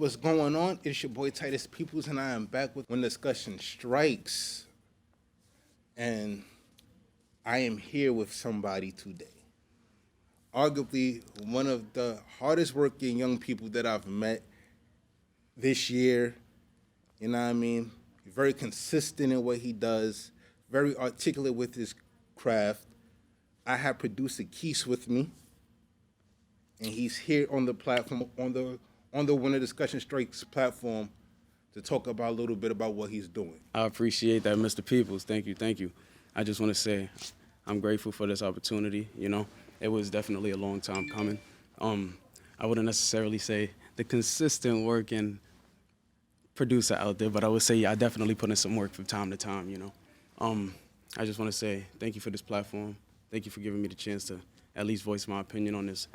What's going on? It's your boy Titus Peoples, and I am back with When Discussion Strikes. And I am here with somebody today. Arguably one of the hardest working young people that I've met this year. You know what I mean? Very consistent in what he does, very articulate with his craft. I have producer Quiis with me, and he's here on the platform, on the Winter Discussion Strikes platform, to talk about a little bit about what he's doing. I appreciate that, Mr. Peoples. Thank you. I just want to say I'm grateful for this opportunity. You know, it was definitely a long time coming. I wouldn't necessarily say the consistent working producer out there, but I would say I definitely put in some work from time to time, you know. I just want to say thank you for this platform. Thank you for giving me the chance to at least voice my opinion on this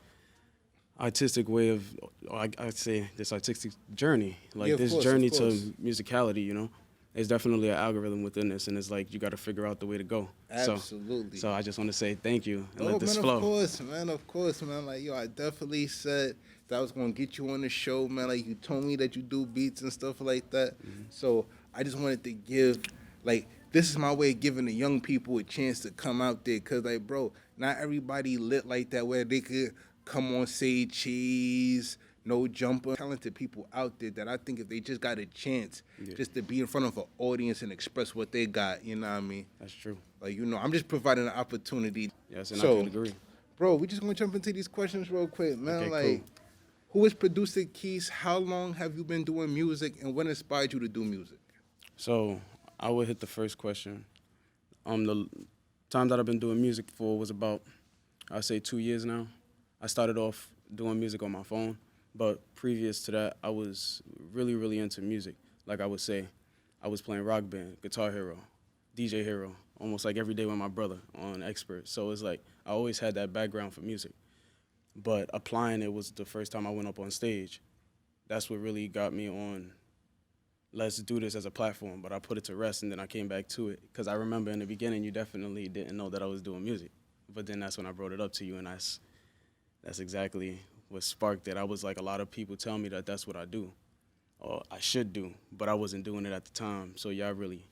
artistic way of, I'd say, this artistic journey. Like, Yeah, this course, journey of to course. musicality, you know. There's definitely an algorithm within this, and it's like you got to figure out the way to go. Absolutely. So I just want to say thank you and let this man, flow. Of course, man. Like, yo, I definitely said that I was going to get you on the show, man. Like, you told me that you do beats and stuff like that. Mm-hmm. So I just wanted to give, like, this is my way of giving the young people a chance to come out there. Because, like, bro, not everybody lit like that where they could come on, say cheese, no jumper. Talented people out there that I think if they just got a chance just to be in front of an audience and express what they got, you know what I mean? That's true. Like, you know, I'm just providing an opportunity. Yes, and So, I can agree. Bro, we just gonna jump into these questions real quick, man. Okay, like, cool. Who is producer Quiis? How long have you been doing music, and what inspired you to do music? So I would hit the first question. The time that I've been doing music for was about, I'd say, 2 years now. I started off doing music on my phone, but previous to that, I was really, really into music. Like I would say, I was playing Rock Band, Guitar Hero, DJ Hero, almost like every day with my brother on Expert. So it's like I always had that background for music. But applying it was the first time I went up on stage. That's what really got me on, let's do this as a platform. But I put it to rest, and then I came back to it. Because I remember in the beginning, you definitely didn't know that I was doing music. But then that's when I brought it up to you, and that's exactly what sparked it. I was like, a lot of people tell me that that's what I do, or I should do, but I wasn't doing it at the time. So y'all really.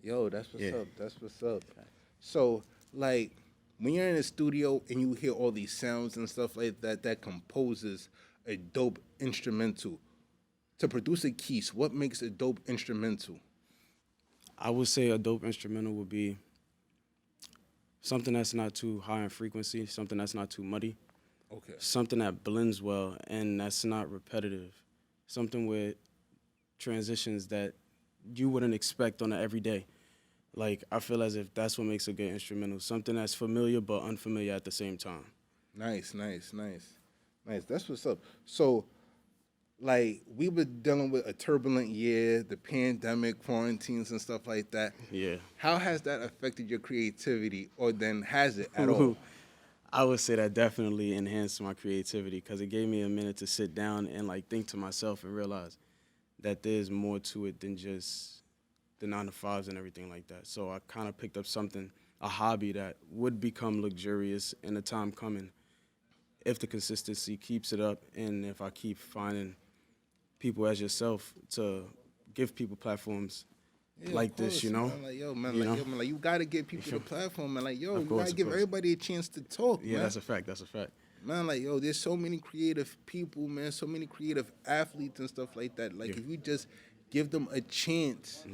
Yo, that's what's Yeah. up. That's what's up. So, like, when you're in the studio and you hear all these sounds and stuff like that, that composes a dope instrumental. To produce a Quiis, what makes a dope instrumental? I would say a dope instrumental would be something that's not too high in frequency, something that's not too muddy, Okay. something that blends well and that's not repetitive, something with transitions that you wouldn't expect on an everyday. Like, I feel as if that's what makes a good instrumental, something that's familiar but unfamiliar at the same time. Nice. That's what's up. So, like, we were dealing with a turbulent year, the pandemic, quarantines, and stuff like that. Yeah. How has that affected your creativity, or then has it at all? I would say that definitely enhanced my creativity because it gave me a minute to sit down and like think to myself and realize that there's more to it than just the 9 to 5s and everything like that. So I kind of picked up something, a hobby that would become luxurious in the time coming if the consistency keeps it up and if I keep finding people as yourself to give people platforms Yeah, like of this, course, you know? Man. Like, yo, man, You like, know? yo, man, like, you gotta give people the platform, man. Like, yo, Of you course, gotta of give course. everybody a chance to talk, Yeah, man. that's a fact. Man, like, yo, there's so many creative people, man, so many creative athletes and stuff like that. Like, Yeah. if you just give them a chance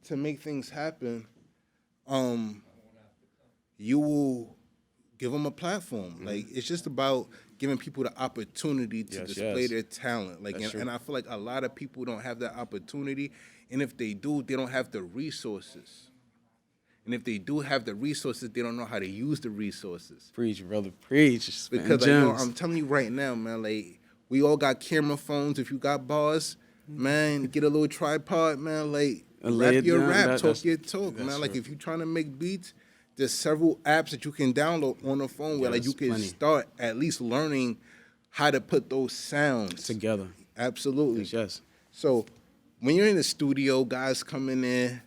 to make things happen, you will give them a platform. Like, it's just about giving people the opportunity to Yes, display yes. their talent. Like, That's and true. I feel like a lot of people don't have that opportunity, and if they do, they don't have the resources. And if they do have the resources, they don't know how to use the resources. Preach, brother, preach. Spitting Because, like, yo, gems. I'm telling you right now, man, like, we all got camera phones. If you got bars, man, get a little tripod, man, like, And lay rap it your down. rap, talk That's- your talk, that's man. Like, true. if you're trying to make beats, there's several apps that you can download on the phone where, like, Yes, you can plenty. start at least learning how to put those sounds Together. Absolutely. Yes. So, when you're in the studio, guys coming in,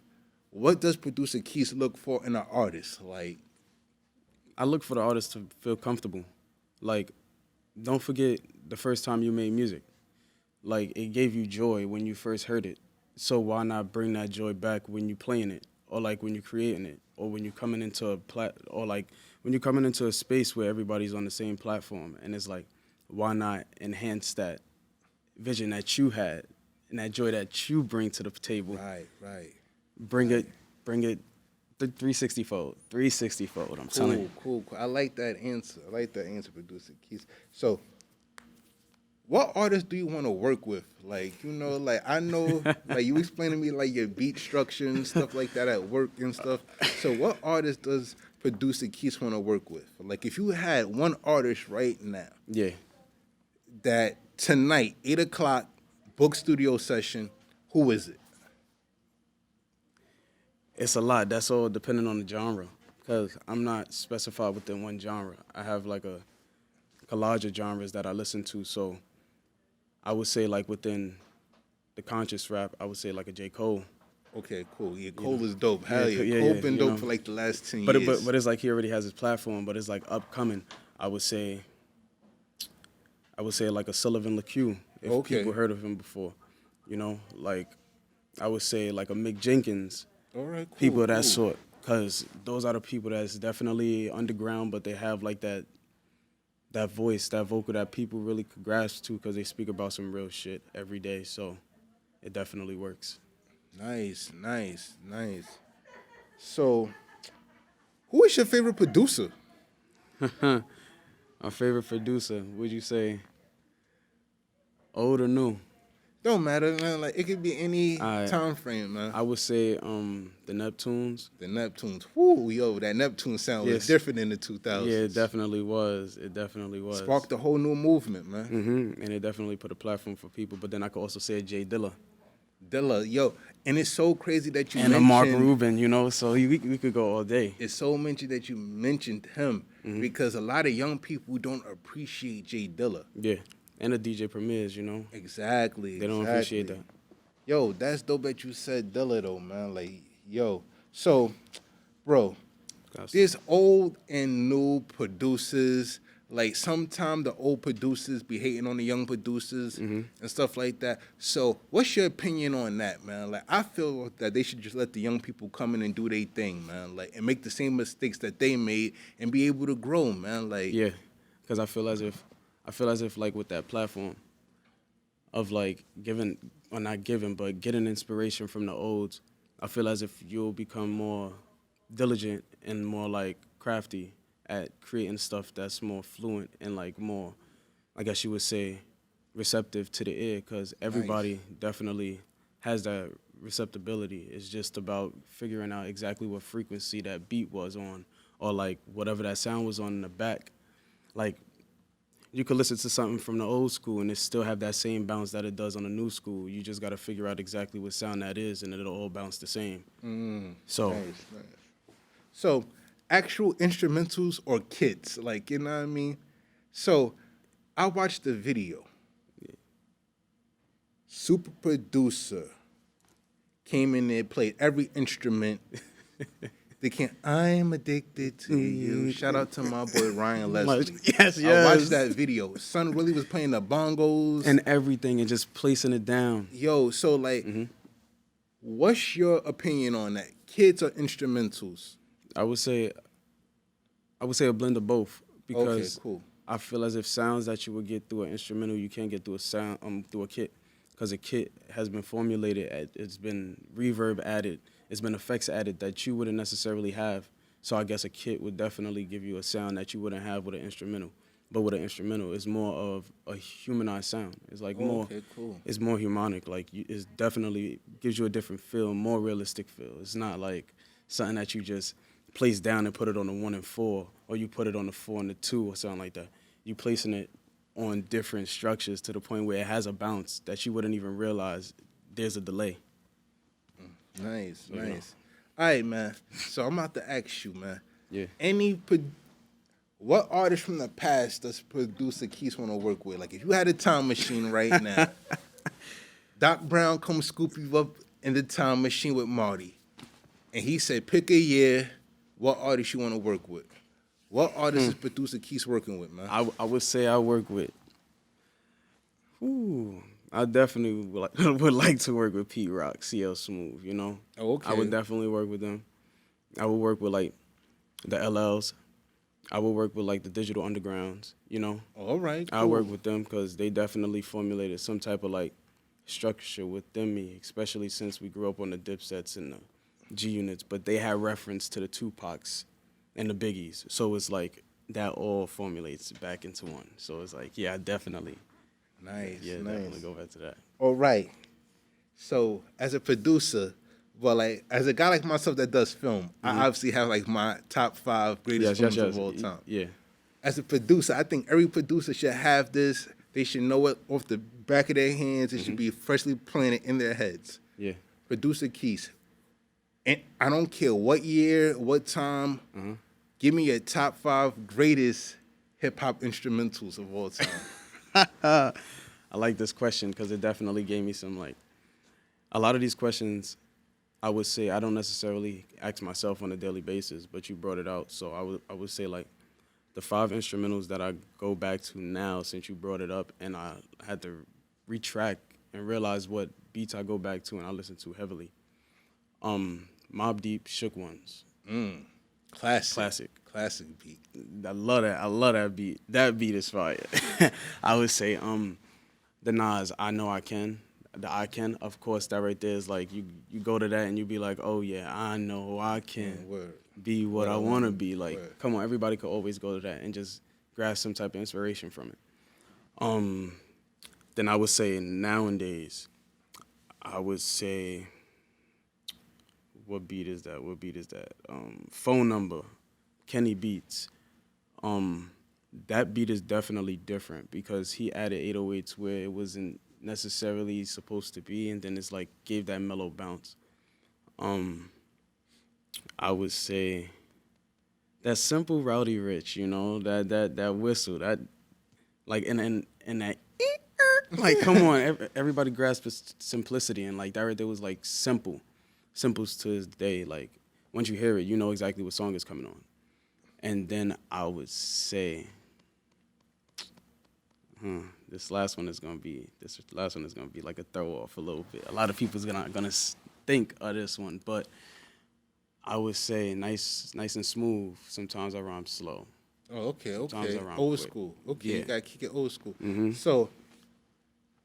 what does producer Quiis look for in an artist? Like, I look for the artist to feel comfortable. Like, don't forget the first time you made music. like it gave you joy when you first heard it. So why not bring that joy back when you playing it, or like when you're creating it, or when you're coming into or like when you're coming into a space where everybody's on the same platform, and it's like, why not enhance that vision that you had and that joy that you bring to the table? Right. Bring it 360 fold. 360 fold. I'm telling you. Cool. I like that answer. Producer Keys. So, what artists do you want to work with? Like, like I know, like you explained to me like your beat structure and stuff like that at work and stuff. So, what artist does Producer Keys want to work with? Like, if you had one artist right now, Yeah. that tonight, 8:00, book studio session, who is it? It's a lot. That's all depending on the genre, because I'm not specified within one genre. I have like a collage of genres that I listen to. So I would say like within the conscious rap, I would say like a J. Cole. Okay, cool. Yeah, Cole is dope. Hell yeah. Cole been dope for like the last 10 but years. But it's like he already has his platform, but it's like upcoming. I would say like a Sullivan LaQ, if people heard of him before. Like I would say like a Mick Jenkins. All right, cool. People of that sort, because those are the people that's definitely underground, but they have like that voice, that vocal that people really could grasp to, because they speak about some real shit every day. So it definitely works. Nice. So, who is your favorite producer? My favorite producer, would you say old or new? Don't matter, man. Like, it could be any time frame, man. I would say the Neptunes. The Neptunes. Whoo, yo, that Neptune sound was different in the 2000s. Yeah, it definitely was. Sparked a whole new movement, man. Mm-hmm. And it definitely put a platform for people. But then I could also say Jay Dilla. Yo, and it's so crazy that you mentioned... And Mark Rubin, so we could go all day. It's so mentioned that you mentioned him, because a lot of young people don't appreciate Jay Dilla. Yeah. And the DJ Premiers, Exactly. They don't appreciate that. Yo, that's dope that you said Dilla, though, man. Like, yo. So, bro, there's old and new producers. Like, sometimes the old producers be hating on the young producers and stuff like that. So, what's your opinion on that, man? Like, I feel that they should just let the young people come in and do their thing, man. Like, and make the same mistakes that they made and be able to grow, man. Like, yeah, because I feel as if like with that platform of like getting inspiration from the olds, I feel as if you'll become more diligent and more like crafty at creating stuff that's more fluent and like more, I guess you would say, receptive to the ear, because everybody definitely has that receptibility. It's just about figuring out exactly what frequency that beat was on, or like whatever that sound was on in the back. Like, you could listen to something from the old school and it still have that same bounce that it does on the new school. You just got to figure out exactly what sound that is, and it'll all bounce the same. So, nice. So, actual instrumentals or kits, like, you know what I mean? So, I watched the video. Yeah. Super producer came in there, played every instrument. I'm addicted to you. Shout out to my boy Ryan Leslie. Yes. I watched that video. Son really was playing the bongos and everything and just placing it down. Yo, so like, what's your opinion on that? Kids or instrumentals? I would say a blend of both, because cool. I feel as if sounds that you would get through an instrumental, you can't get through through a kit, because a kit has been formulated. It's been reverb added. It's been effects added that you wouldn't necessarily have. So I guess a kit would definitely give you a sound that you wouldn't have with an instrumental. But with an instrumental, it's more of a humanized sound. It's like cool. It's more humanic. Like it definitely gives you a different feel, more realistic feel. It's not like something that you just place down and put it on the 1 and 4, or you put it on the 4 and the 2 or something like that. You placing it on different structures to the point where it has a bounce that you wouldn't even realize there's a delay. Nice. All right, man. So I'm about to ask you, man. Yeah. What artist from the past does Producer Keys want to work with? Like, if you had a time machine right now, Doc Brown come scoop you up in the time machine with Marty, and he said, pick a year, what artist you want to work with? What artist is Producer Keys working with, man? I would say I work with... I definitely would like to work with Pete Rock, CL Smooth, you know? Oh, okay. I would definitely work with them. I would work with, like, the LLs. I would work with, like, the Digital Undergrounds, you know? All right, cool. I work with them because they definitely formulated some type of, like, structure within me, especially since we grew up on the Dipsets and the G Units, but they had reference to the Tupacs and the Biggies. So it's like that all formulates back into one. So it's like, yeah, definitely. Nice, Yeah, nice. definitely go back to that. All right. So as a producer, well, like as a guy like myself that does film, I obviously have like my top 5 greatest films of all time. Yeah. As a producer, I think every producer should have this. They should know it off the back of their hands. It should be freshly planted in their heads. Yeah. Producer Quiis. And I don't care what year, what time. Give me your top 5 greatest hip hop instrumentals of all time. I like this question because it definitely gave me some, like, a lot of these questions, I would say I don't necessarily ask myself on a daily basis, but you brought it out. So I would say, like, the 5 instrumentals that I go back to now since you brought it up, and I had to retract and realize what beats I go back to and I listen to heavily. Mobb Deep, Shook Ones. Classic beat. I love that. I love that beat. That beat is fire. I would say the Nas, I Know I Can. The I Can, of course, that right there is like you go to that and you be like, oh yeah, I know I can be what I want to be. Like, come on, everybody could always go to that and just grasp some type of inspiration from it. Then I would say nowadays, I would say, what beat is that? Phone Number, Kenny Beats. That beat is definitely different because he added 808s where it wasn't necessarily supposed to be, and then it's like gave that mellow bounce. I would say that Simple Rowdy Rich, you know, that whistle, that like and that like come on, everybody grasps simplicity, and like that right there was like simples to this day. Like once you hear it, you know exactly what song is coming on. And then I would say, this last one is gonna be like a throw off a little bit. A lot of people's gonna think of this one, but I would say nice and smooth. Sometimes I rhyme slow. Oh, okay. Sometimes I rhyme Old quick. school. Okay, Yeah. You gotta kick it old school. So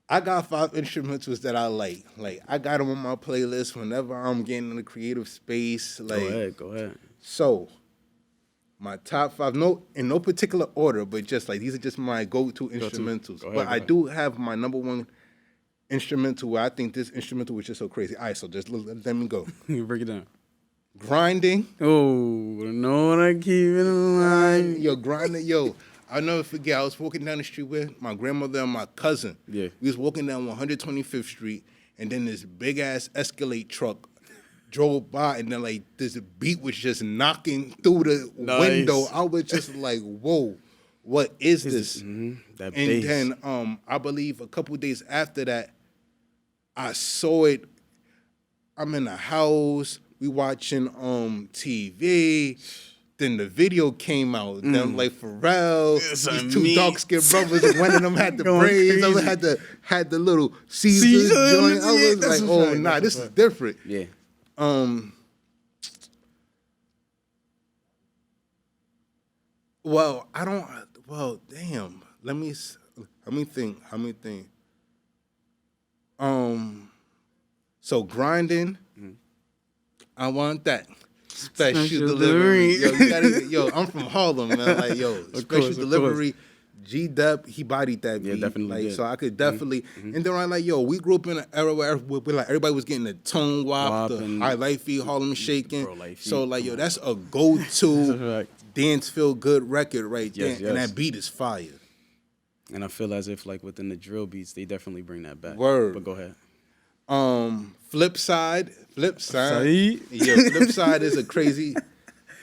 I got 5 instrumentals that I like. Like I got them on my playlist whenever I'm getting in a creative space. Like Go ahead. So my top 5, in no particular order, but just like these are just my go-to instrumentals. Go But I ahead. do have my number 1 instrumental where I think this instrumental was just so crazy. All right, so just let me go. Break it down. Grinding. Oh, no one I keep in mind. Yo, grinding. Yo, I'll never forget. I was walking down the street with my grandmother and my cousin. Yeah. We was walking down 125th Street, and then this big-ass Escalade truck drove by, and then like this beat was just knocking through the window. I was just like, whoa, what is this? That And bass. then I believe a couple of days after that, I saw it. I'm in the house, we watching TV. Then the video came out. Then like Pharrell, Yes, these 2 dark-skinned brothers, one of them had the Going braids, the other crazy. had the little Caesar joint. I was That's like, a oh fact, nah, that's a this is fact. different. Yeah. Well, I don't. Well, damn. Let me think. So grinding. I want that special delivery. Yo, I'm from Harlem, man. Like, yo, special delivery. G-Dep, he bodied that beat. Yeah, definitely Like, did. so I could definitely. And then I'm like, yo, we grew up in an era where like everybody was getting the tone wop, Wop the and- high light feet, Harlem shaking. Bro, light feet, So like, come yo, on. that's a go-to That's a fact. dance feel good record right there, Yes, and yes. that beat is fire. And I feel as if like within the drill beats, they definitely bring that back. Word. But go ahead. Flip side. Side. Yeah, Flip Side is a crazy.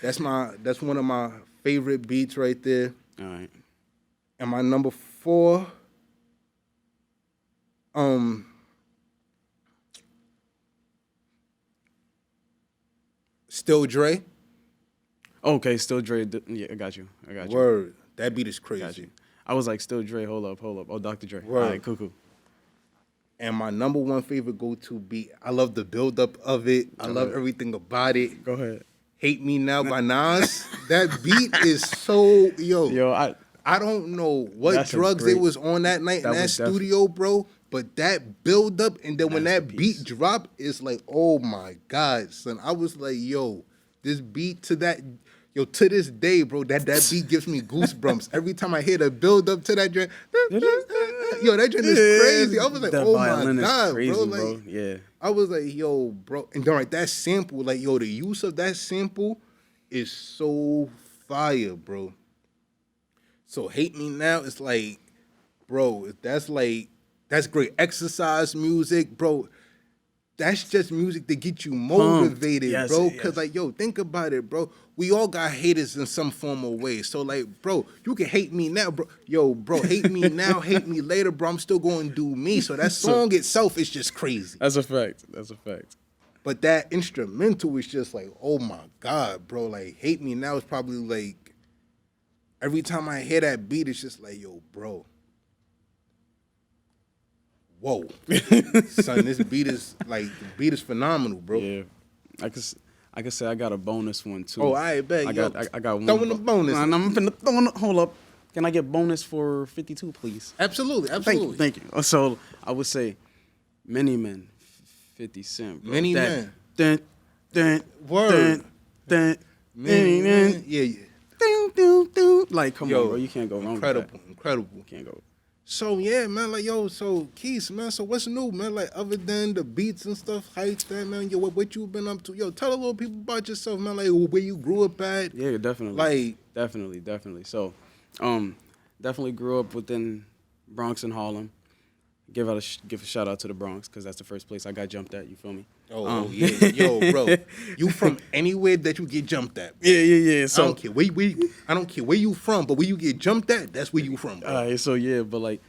That's one of my favorite beats right there. All right. And my number 4, Still Dre. Okay, still Dre. Yeah, I got you. Word. That beat is Got you. crazy. I was like, still Dre. Hold up. Oh, Dr. Dre. Word. All right, cool. And my number one favorite go-to beat, I love the build-up of it. I love everything about it. Go ahead. Hate Me Now by Nas. That beat is so, Yo, I don't know what That's a drugs they great- was on that night in that that was studio, bro. But that build-up, and then when that Masterpiece. beat drop, it's like, oh my God, son. I was like, yo, this beat to that, to this day, bro, that beat gives me goosebumps. Every time I hear the build-up to that joint, that joint is crazy. I was like, that oh my violin God, is crazy, bro. bro. Like, Yeah. I was like, yo, bro. And then, like, that sample, like, the use of that sample is so fire, bro. So Hate Me Now is like, bro, that's great exercise music, bro. That's just music to get you motivated, Yes, bro. yes. Cause like, think about it, bro. We all got haters in some form or way. So like, bro, you can hate me now, bro. Yo, bro, hate me now, hate me later, bro. I'm still going to do me. So that song itself is just crazy. That's a fact. That's a fact. But that instrumental is just like, oh my God, bro. Like, Hate Me Now is probably like, every time I hear that beat, it's just like, yo, bro. Whoa. Son, this beat is phenomenal, bro. Yeah. I could say I got a bonus one too. Oh, I bet. I got one. Throw in the bonus. Nah, I'm finna throw in the, hold up. Can I get bonus for 52, please? Absolutely. Thank you. So I would say Many Men, 50 Cent. Bro. Many that, Men. Word. Many Men. Yeah. Like, come on, bro. You can't go wrong with that. Incredible. Can't go. So, yeah, man, like, so, Quiis, man, so what's new, man? Like, other than the beats and stuff, hype that, man, what you been up to? Yo, tell a little people about yourself, man, like, where you grew up at. Yeah, definitely. Like. Definitely. So, definitely grew up within Bronx and Harlem. Give a shout out to the Bronx, because that's the first place I got jumped at, you feel me? Oh, yeah. Yo, bro, you from anywhere that you get jumped at, bro. Yeah. So, I don't care where you from, but where you get jumped at, that's where you from, bro. All right, so yeah, but like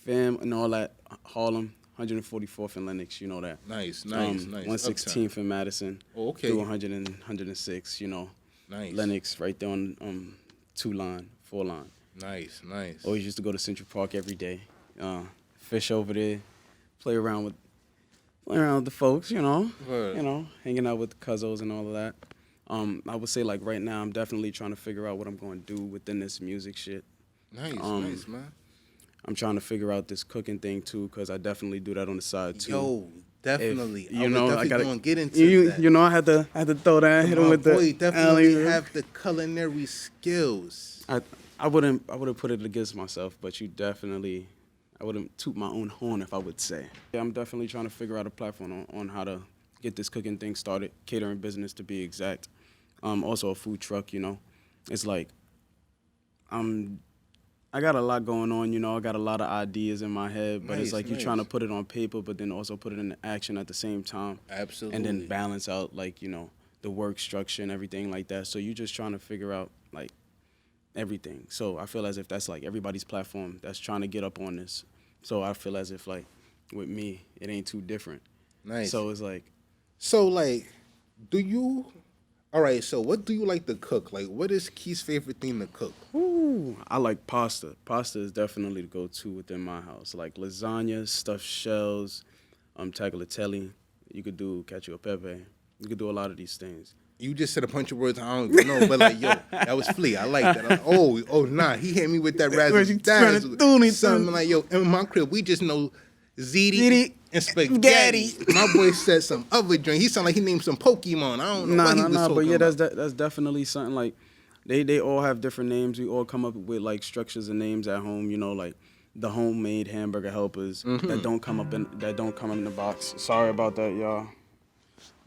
fam and all that, Harlem, 144th and Lenox, you know that. Nice. 116th in Madison. Oh, okay. Through 106, you know. Nice. Lennox right there on 2-line, 4-line. Nice. Always used to go to Central Park every day. Fish over there, play around with the folks, you know. Word. You know, hanging out with the cousins and all of that. I would say like right now I'm definitely trying to figure out what I'm going to do within this music shit. Nice, man. I'm trying to figure out this cooking thing too, because I definitely do that on the side too. Yo, definitely. I gotta going to get into that. You know, I had to throw that, hit him with the boy definitely have the culinary skills. I wouldn't put it against myself, but I wouldn't toot my own horn if I would say. Yeah, I'm definitely trying to figure out a platform on how to get this cooking thing started, catering business to be exact. Also a food truck, you know. It's like I got a lot going on, you know. I got a lot of ideas in my head, but it's like you're trying to put it on paper, but then also put it into action at the same time. Absolutely. And then balance out, like, you know, the work structure and everything like that. So you're just trying to figure out, like, everything. So I feel as if that's, like, everybody's platform that's trying to get up on this. So I feel as if, like, with me, it ain't too different. Nice. So it's like... So, like, all right, so what do you like to cook? Like, what is Quiis' favorite thing to cook? Ooh, I like pasta. Pasta is definitely the go-to within my house. Like lasagna, stuffed shells, tagliatelle. You could do cacio e pepe. You could do a lot of these things. You just said a bunch of words I don't even know, but like, yo, that was flea. I like that. Nah, he hit me with that razzle dazzle. Something like, yo, in my crib, we just know ziti and spaghetti. My boy said some other drink. He sounded like he named some Pokemon. I don't know what he was talking but yeah, about. that's definitely something like they all have different names. We all come up with like structures and names at home, you know, like the homemade hamburger helpers that don't come in the box. Sorry about that, y'all.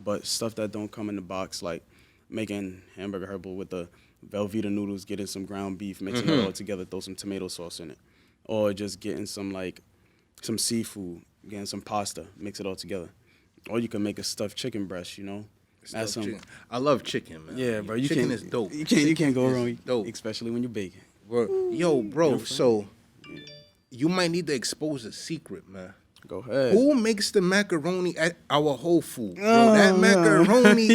But stuff that don't come in the box, like making hamburger helper with the Velveeta noodles, getting some ground beef, mixing it all together, throw some tomato sauce in it. Or just getting some seafood, getting some pasta, mix it all together. Or you can make a stuffed chicken breast, you know. Add some. Chicken. I love chicken, man. Yeah, bro. Chicken is dope. You can't go wrong. Dope. Especially when you're baking. Yo, bro, so you might need to expose a secret, man. Go ahead. Who makes the macaroni at our Whole Foods? Bro, that macaroni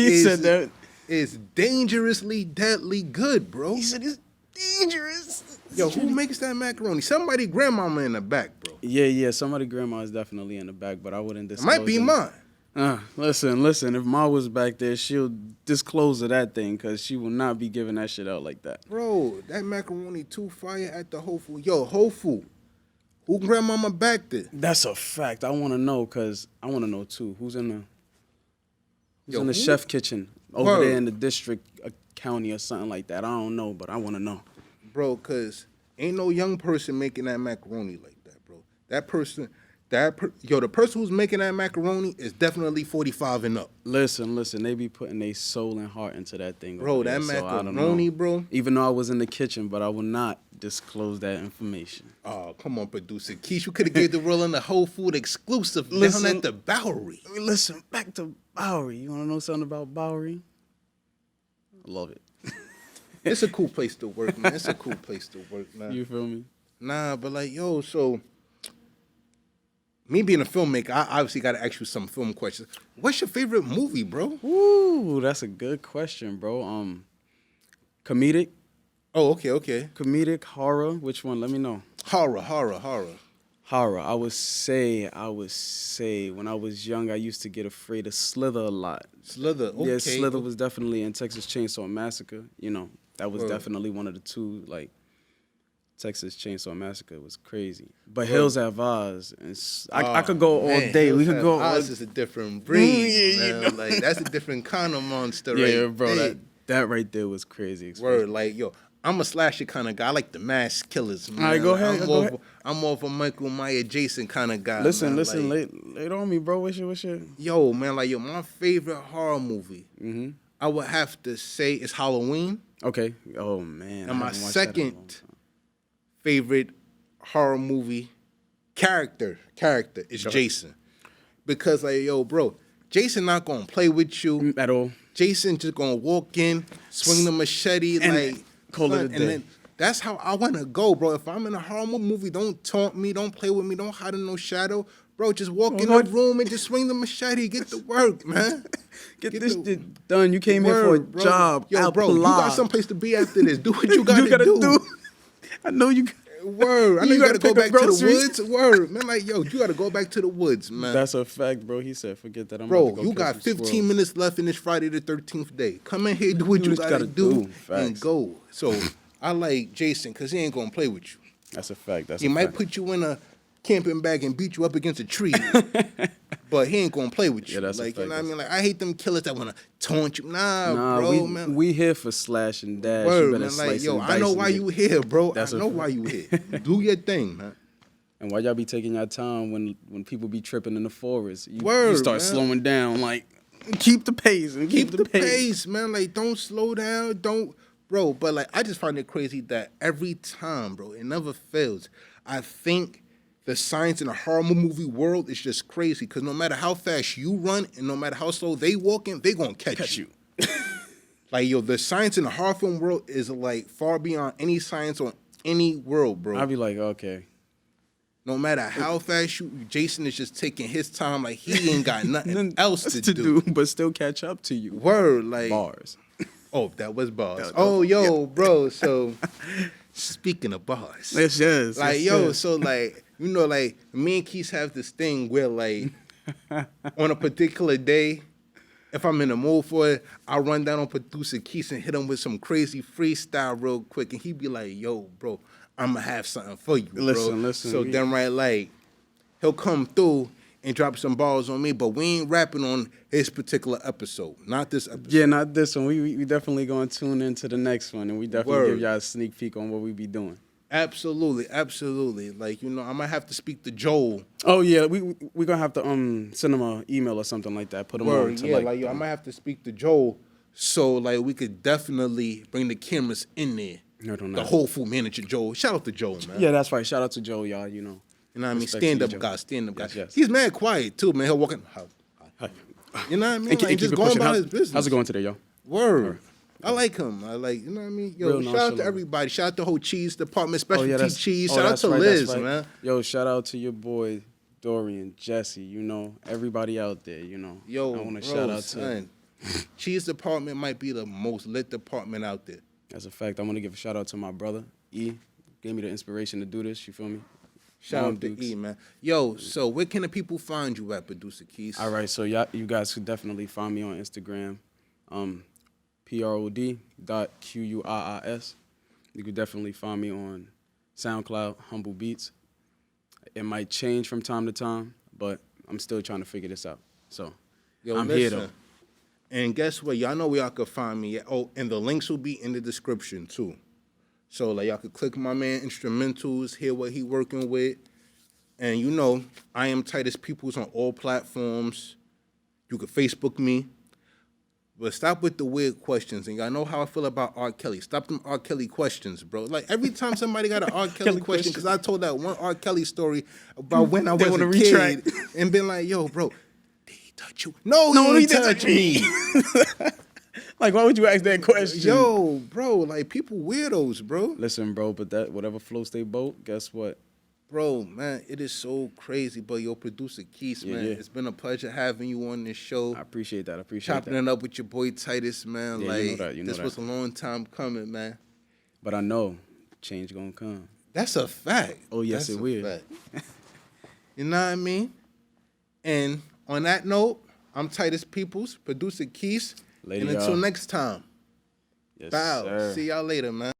is dangerously deadly good, bro. He said dangerous. Yo, who makes that macaroni? Somebody grandmama in the back, bro. Yeah. Somebody grandma is definitely in the back, but I wouldn't It disclose might be it. mine. Listen. If Ma was back there, she'll disclose of that thing because she will not be giving that shit out like that. Bro, that macaroni too fire at the Whole Food. Yo, Whole Food. Who grandmama back there? That's a fact. I want to know because I want to know too. Who's in Yo, the who? chef kitchen over Word. there in the district, county or something like that? I don't know, but I want to know. Bro, because ain't no young person making that macaroni like that, bro. That person, the person who's making that macaroni is definitely 45 and up. Listen, they be putting their soul and heart into that thing. Bro, over there, that so I don't macaroni, know. bro. Even though I was in the kitchen, but I will not disclose that information. Oh, come on, producer Quiis. You could have gave the role in the Whole Food exclusive Listen. down at the Bowery. Listen, back to Bowery. You want to know something about Bowery? I love it. It's a cool place to work, man. It's a cool place to work, man. You feel me? Nah, but like, yo, so me being a filmmaker, I obviously got to ask you some film questions. What's your favorite movie, bro? Ooh, that's a good question, bro. Comedic, Oh, okay. comedic, horror. Which one? Let me know. Horror. Horror. I would say when I was young, I used to get afraid of Slither a lot. Slither, okay. Yeah, Slither was definitely in Texas Chainsaw Massacre. You know, that was Word. definitely one of the two. Like, Texas Chainsaw Massacre was crazy. But Hills Have Eyes, and I could go all day. We could go. Ours is a different breed, Yeah, you man. know. Like that's a different kind of monster, Yeah, right? bro, there. that right there was crazy. Word, like yo, I'm a slasher kind of guy. I like the mass killers, man. All right, go ahead, go ahead. I'm more of a Michael Myers, Jason kind of guy. Listen, man. lay it on me, bro. What's your? Yo, man, like yo, my favorite horror movie, I would have to say is Halloween. Okay. Oh man. And I my haven't watched that in a long second time. favorite horror movie character is Jason, because like yo, bro, Jason not gonna play with you At all. Jason just gonna walk in, swing the machete, And like call it a son, day. and then that's how I wanna go, bro. If I'm in a horror movie, don't taunt me, don't play with me, don't hide in no shadow, bro. Just walk in the room and just swing the machete, get to work, man. Get this shit done. You came here for a bro. job. Yo, bro, you got someplace to be after this. Do what you gotta do. I know you. Word. I know you gotta go pick back up to the groceries. woods. Word, man. Like, yo, you gotta go back to the woods, man. That's a fact, bro. He said, "Forget that." I'm Bro, about to go you kill got some 15 squirrels. minutes left in this Friday the 13th day. Come in here, do what Do you what you gotta do, and Facts. go. So I like Jason because he ain't gonna play with you. That's a fact. He might put you in a camping bag and beat you up against a tree, but he ain't gonna play with you. Yeah, that's a like, you fact. know what I mean? Like, I hate them killers that wanna taunt you. Nah, bro, we, man. we here for slash and dash. You Word, better man. Like, slice yo, and I know dice why and you get- here, bro. That's I a know fact. why you here. Do your thing, man. And why y'all be taking your time when people be tripping in the forest? You Word, start man. slowing down. Like, keep the pace and Keep the pace, man. Like, don't slow down. Don't, bro. But like, I just find it crazy that every time, bro, it never fails. I think the science in the horror movie world is just crazy because no matter how fast you run and no matter how slow they walking, they gonna catch you. Like, yo, the science in the horror film world is like far beyond any science on any world, bro. I'll be like, okay. No matter how fast Jason is just taking his time, like he ain't got nothing else to do. but still catch up to you. Word, like Bars. Oh, that was bars. That Oh, was- yo, bro. So, speaking of bars, Yes. like, yo, so like, you know, like me and Quiis have this thing where, like, on a particular day, if I'm in the mood for it, I'll run down on producer Quiis and hit him with some crazy freestyle real quick, and he be like, "Yo, bro, I'm gonna have something for you, bro." Listen. So then, right, like, he'll come through and drop some balls on me, but we ain't rapping on his particular episode, not this episode. Yeah, not this one. We definitely gonna tune into the next one, and we definitely Word. give y'all a sneak peek on what we be doing. Absolutely. Like, you know, I might have to speak to Joel. Oh yeah, we gonna have to send him an email or something like that. Put him on Word, to yeah, like, yo, I might have to speak to Joel, so like we could definitely bring the cameras in there. No, don't The know. Whole Food manager Joel. Shout out to Joel, man. Yeah, that's right. Shout out to Joe, y'all. You know. You know what I mean? Respect to Stand you, up Joe. guy, stand up guy. Yes. He's mad quiet too, man. He'll walk in. Hi. You know what I mean? And Like, keep just it going pushing. about his business. How's it going today, y'all? Word. I like him. I like, you know what I mean? Yo, Real shout out to nonchalant. everybody. Shout out to the whole cheese department, specialty that's cheese. oh, Shout out that's to right, Liz, that's right. man. Yo, shout out to your boy Dorian, Jesse. You know, everybody out there. You know. Yo, I want to bro, shout out son. Cheese department might be the most lit department out there. As a fact, I want to give a shout out to my brother, E. Gave me the inspiration to do this, you feel me? Shout out to E, man. Yo, so where can the people find you at, Producer Quiis? All right, so you guys could definitely find me on Instagram, prod.Quiis. You could definitely find me on SoundCloud, Humble Beats. It might change from time to time, but I'm still trying to figure this out. So Yo, I'm listen. here though. And guess what? Y'all know where y'all could find me. Oh, and the links will be in the description too. So like y'all could click my man Instrumentals, hear what he working with. And you know, I am Titus Peoples on all platforms. You could Facebook me. But stop with the weird questions. And y'all know how I feel about R. Kelly. Stop them R. Kelly questions, bro. Like every time somebody got an R. Kelly question, because I told that one R. Kelly story about when I was a kid and been like, yo, bro, did he touch you? No, he didn't touch me. Like, why would you ask that question? Yo, bro, like people weirdos, bro. Listen, bro, but that whatever floats their boat, guess what? Bro, man, it is so crazy. But yo, Producer Quiis, man, it's been a pleasure having you on this show. I appreciate that. Chopping it up with your boy Titus, man. Yeah, like, you know this was a long time coming, man. But I know change gonna come. That's a fact. Oh, yes, That's it will. Fact. You know what I mean? And on that note, I'm Titus Peoples, Producer Quiis. And until next time, Yes, bow. sir. See y'all later, man.